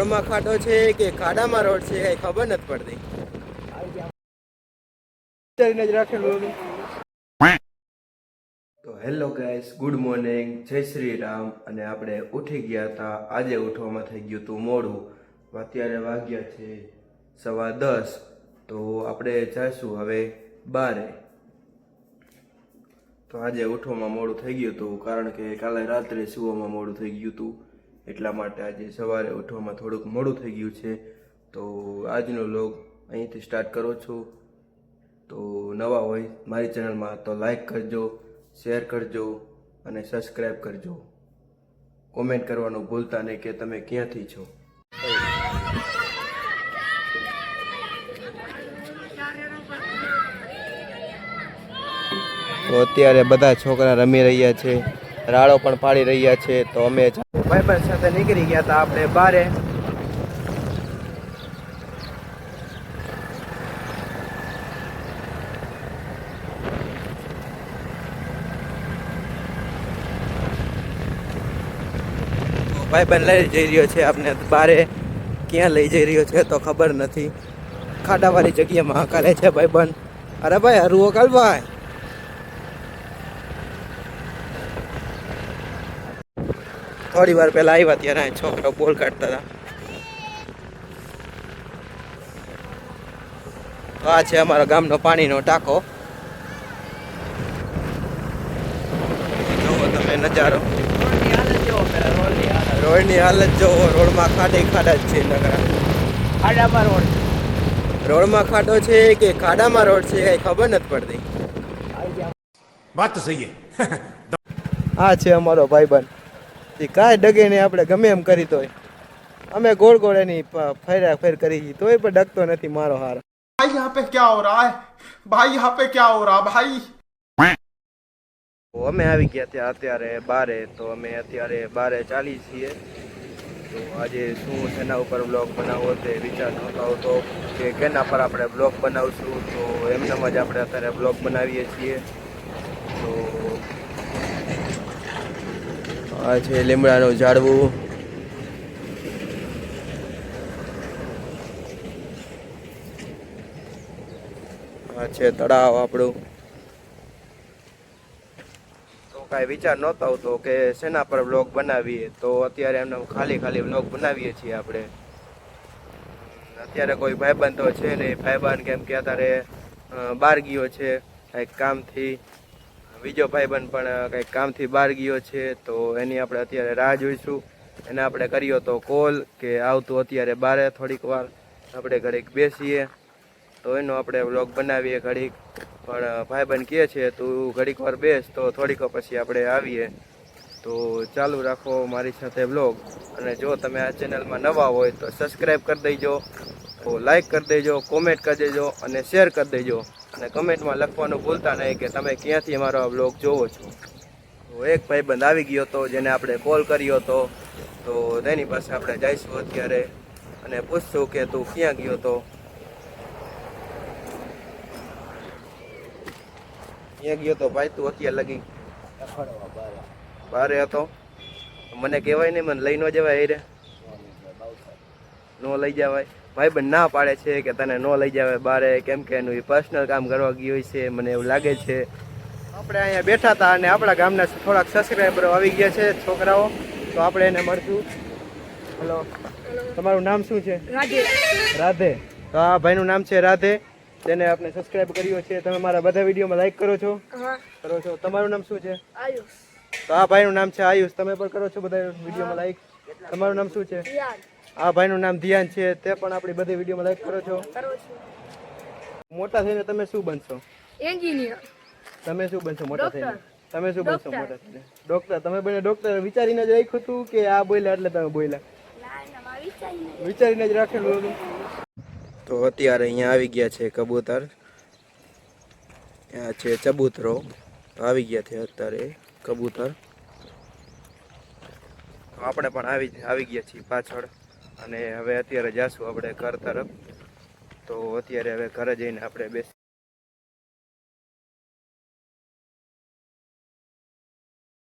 રોડમાં ખાડો છે કે ખાડામાં રોડ છે કઈ ખબર નથી પડતી. તો હેલો ગાઈસ, ગુડ મોર્નિંગ, જય શ્રી રામ. અને આપણે ઉઠી ગયા હતા. આજે ઉઠવામાં થઈ ગયું હતું મોડું. અત્યારે વાગ્યા છે 10:15. તો આપણે જઈશું હવે બારે. તો આજે ઉઠવામાં મોડું થઈ ગયું હતું કારણ કે કાલે રાત્રે સૂવામાં મોડું થઈ ગયું હતું, એટલા માટે આજે સવારે ઉઠવામાં થોડુંક મોડું થઈ ગયું છે. તો આજનો વ્લોગ અહીંથી સ્ટાર્ટ કરું છું. તો નવા હોય મારી ચેનલમાં તો લાઈક કરજો, શેર કરજો અને સબસ્ક્રાઈબ કરજો. કોમેન્ટ કરવાનું ભૂલતા નહીં કે તમે ક્યાંથી છો. તો અત્યારે બધા છોકરા રમી રહ્યા છે, રાળો પણ પાડી રહ્યા છે. તો અમે ભાઈબંધ સાથે નીકળી ગયા હતા આપણે બારે. ભાઈબંધ લઈ જઈ રહ્યો છે આપણે બારે. ક્યાં લઈ જઈ રહ્યો છે તો ખબર નથી. ખાડાવાળી જગ્યામાં હકાલે છે ભાઈબંધ. અરે ભાઈ હરવો કાલ ભાઈ. થોડી વાર પહેલા આવ્યા ત્યારે છોકરા બોલ કાઢતા હતા. તો આ છે અમારા ગામનો પાણીનો ટાંકો. જોવો તમે નજારો. રોડની હાલત જોવો. રોડમાં ખાડા જ છે નગરા. ખાડામાં રોડમાં ખાડો છે કે ખાડામાં રોડ છે કઈ ખબર નથી પડતી. વાત તો સહી. આ છે અમારો ભાઈબંધ. કાંઈ ડગે નહીં, આપણે ગમે એમ કરી તોય. અમે ગોળ ગોળ એની ફેર કરી તોય પણ ડગતો નથી મારો હાર. भाई यहाँ पे क्या हो रहा है भाई, यहाँ पे क्या हो रहा भाई. અમે આવી ગયા ત્યાં અત્યારે બારે. તો અમે અત્યારે બારે ચાલી છીએ. તો આજે શું તેના ઉપર બ્લોગ બનાવવો તે વિચાર નહોતો આવતો કે કેના પર આપણે બ્લોગ બનાવશું. તો એમનામ જ આપણે અત્યારે બ્લોગ બનાવીએ છીએ. તો આ છે લીમડાનું ઝાડવું. આ છે તળાવ આપણું. તો કાંઈ વિચાર નહોતો આવતો કે શેના પર બ્લોગ બનાવીએ. તો અત્યારે એમને ખાલી બ્લોગ બનાવીએ છીએ આપણે. અત્યારે કોઈ ભાઈબંધ તો છે નહીં. ભાઈબંધ કેમ કે અત્યારે બહાર ગયો છે કંઈક કામથી. બીજો ભાઈબંધ પણ કંઈક કામથી બહાર ગયો છે. તો એની આપણે અત્યારે રાહ જોઈશું. એને આપણે કર્યો તો કોલ કે આવતું અત્યારે બારે થોડીક વાર આપણે ઘડીક બેસીએ તો એનો આપણે વ્લોગ બનાવીએ ઘડીક. પણ ભાઈબંધ કહે છે તું ઘડીક વાર બેસ તો થોડીક વાર પછી આપણે આવીએ. તો ચાલુ રાખો મારી સાથે વ્લોગ. અને જો તમે આ ચેનલમાં નવા હોય તો સબસ્ક્રાઈબ કરી દેજો, તો લાઈક કરી દેજો, કોમેન્ટ કરી દેજો અને શેર કરી દેજો. અને કમેન્ટમાં લખવાનું ભૂલતા નહીં કે તમે ક્યાંથી અમારો આ વ્લોગ જોવો છો. તો એક ભાઈબંધ આવી ગયો હતો જેને આપણે કોલ કર્યો હતો. તો તેની પાસે આપણે જઈશું અત્યારે અને પૂછશું કે તું ક્યાં ગયો હતો. ક્યાં ગયો તો ભાઈ તું અત્યારે લગી? બારે હતો. મને કહેવાય નહીં, મને લઈ ન જવાય. રે નો લઈ જવાય. ભાઈબંધ ના પાડે છે કે તને ન લઈ જવાય બારે, કેમ કે એનું પર્સનલ કામ કરવા ગયું છે મને એવું લાગે છે. આપણે અહીંયા બેઠા હતા અને આપણા ગામના થોડાક સબસ્ક્રાઈબરો આવી ગયા છે છોકરાઓ. તો આપણે એને મળશું. હેલો, તમારું નામ શું છે? રાધે. તો આ ભાઈનું નામ છે રાધે. તેને આપણે સબસ્ક્રાઇબ કર્યો છે. તમે મારા બધા વિડીયોમાં લાઈક કરો છો? કરો છો. તમારું નામ શું છે? આયુષ. તો આ ભાઈનું નામ છે આયુષ. તમે પણ કરો છો બધા વિડીયોમાં લાઈક? તમારું નામ શું છે? આ ભાઈનું નામ ધ્યાન છે. તે પણ આપણી બધી વિડીયોમાં લાઈક કરો છો? મોટા થઈને તમે શું બનશો? એન્જિનિયર. તમે શું બનશો મોટા થઈને? તમે શું બનશો મોટા થઈને? ડોક્ટર. તમે બને ડોક્ટર વિચારીને જ રાખ્યું હતું કે આ બોલ્યા એટલે તમે બોલ્યા? વિચારીને જ રાખેલું હતું. તો અત્યારે અહીંયા આવી ગયા છે કબૂતર. ત્યાં છે ચબૂતરો. તો આવી ગયા છે અત્યારે કબૂતર. આપણે પણ આવી ગયા છીએ પાછળ. અને હવે અત્યારે જાશું આપણે ઘર તરફ. તો અત્યારે હવે ઘરે જઈને આપણે